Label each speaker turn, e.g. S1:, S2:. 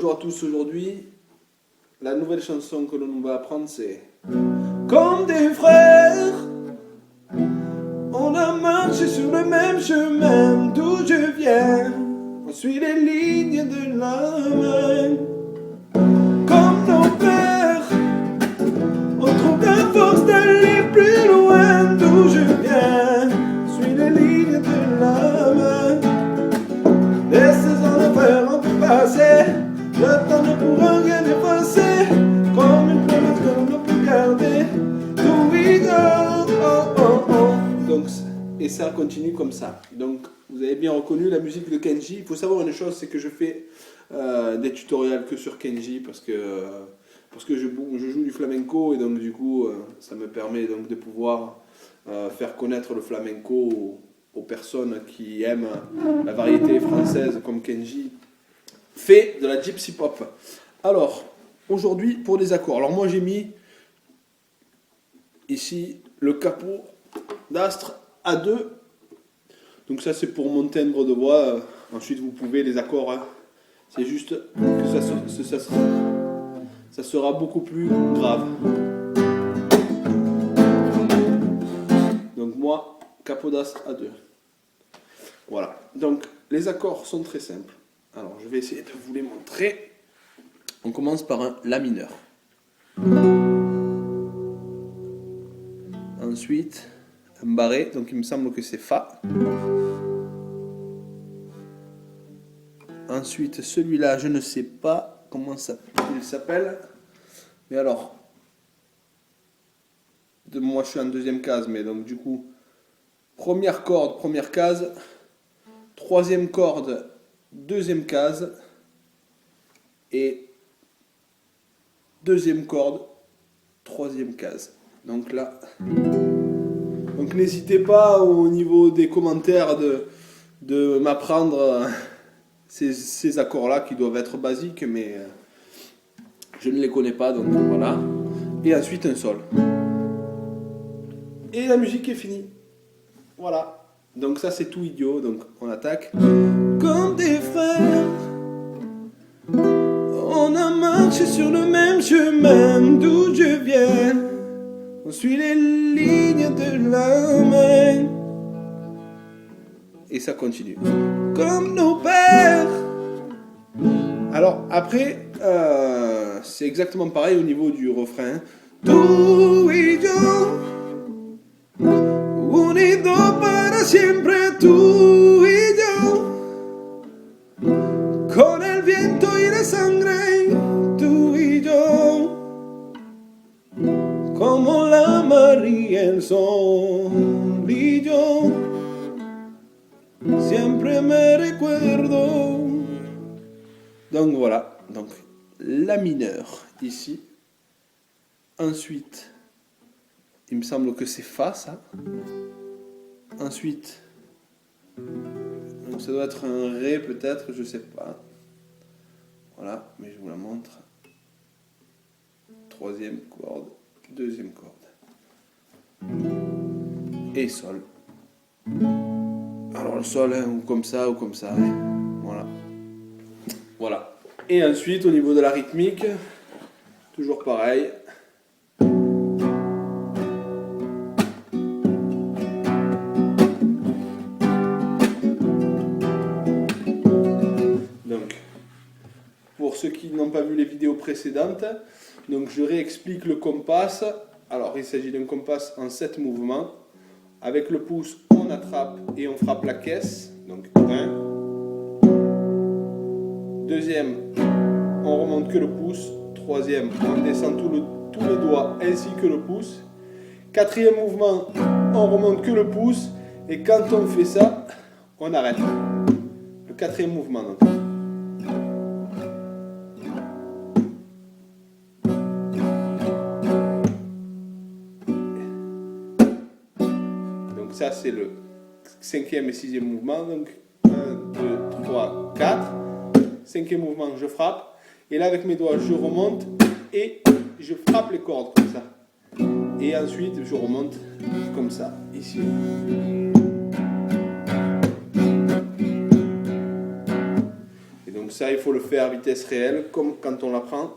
S1: Bonjour à tous, aujourd'hui, la nouvelle chanson que l'on va apprendre c'est comme des frères, on a marché sur le même chemin d'où je viens, on suit les lignes de la main. Comme nos pères, on trouve la force d'aller plus loin d'où je viens, on suit les lignes de la main. Des saisons de fer on peut passer, le temps ne pourra rien effacer, comme une promesse que l'on ne peut garder. Do we go, oh, oh, oh. Donc, et ça continue comme ça. Donc vous avez bien reconnu la musique de Kenji. Il faut savoir une chose, c'est que je fais des tutoriels que sur Kenji parce que je joue du flamenco et donc du coup ça me permet donc de pouvoir faire connaître le flamenco aux personnes qui aiment la variété française comme Kenji fait de la gypsy pop. Alors, aujourd'hui pour les accords. Alors moi j'ai mis ici le capot d'astre A2. Donc ça c'est pour mon timbre de voix. Ensuite vous pouvez les accords. Hein. C'est juste que ça sera beaucoup plus grave. Donc moi, capot d'astre A2. Voilà. Donc les accords sont très simples. Alors je vais essayer de vous les montrer. On commence par un La mineur. Ensuite, un barré. Donc il me semble que c'est Fa. Ensuite, celui-là, je ne sais pas comment il s'appelle. Mais alors, moi je suis en deuxième case, mais donc du coup, première corde, première case, troisième corde, deuxième case, et deuxième corde, troisième case. Donc là, donc n'hésitez pas au niveau des commentaires de m'apprendre ces accords-là qui doivent être basiques, mais je ne les connais pas, donc voilà. Et ensuite un sol. Et la musique est finie. Voilà. Donc ça c'est tout idiot, donc on attaque. Comme des frères, on a marché sur le même chemin d'où je viens, on suit les lignes de la main. Et ça continue. Comme nos pères. Alors après, c'est exactement pareil au niveau du refrain. Tú y yo, unidos para siempre, tú y yo, con el viento y la sangre, tú y yo, como la mar y el sol, y yo siempre me recuerdo. Donc voilà, donc La mineur ici. Ensuite, il me semble que c'est Fa ça. Ensuite, donc ça doit être un Ré peut-être, je sais pas. Voilà, mais je vous la montre. Troisième corde, deuxième corde. Et Sol. Alors le Sol, hein, ou comme ça, hein. Voilà. Voilà. Et ensuite, au niveau de la rythmique, toujours pareil. Donc, pour ceux qui n'ont pas vu les vidéos précédentes, donc je réexplique le compas. Alors, il s'agit d'un compas en 7 mouvements. Avec le pouce, on attrape et on frappe la caisse. Donc, 1. Deuxième, on remonte que le pouce. Troisième, on descend tous les doigts ainsi que le pouce. Quatrième mouvement, on remonte que le pouce. Et quand on fait ça, on arrête. Le quatrième mouvement donc. Donc ça c'est le cinquième et sixième mouvement. Donc 1, 2, 3, 4. Cinquième mouvement, je frappe. Et là, avec mes doigts, je remonte et je frappe les cordes comme ça. Et ensuite, je remonte comme ça, ici. Et donc ça, il faut le faire à vitesse réelle, comme quand on l'apprend.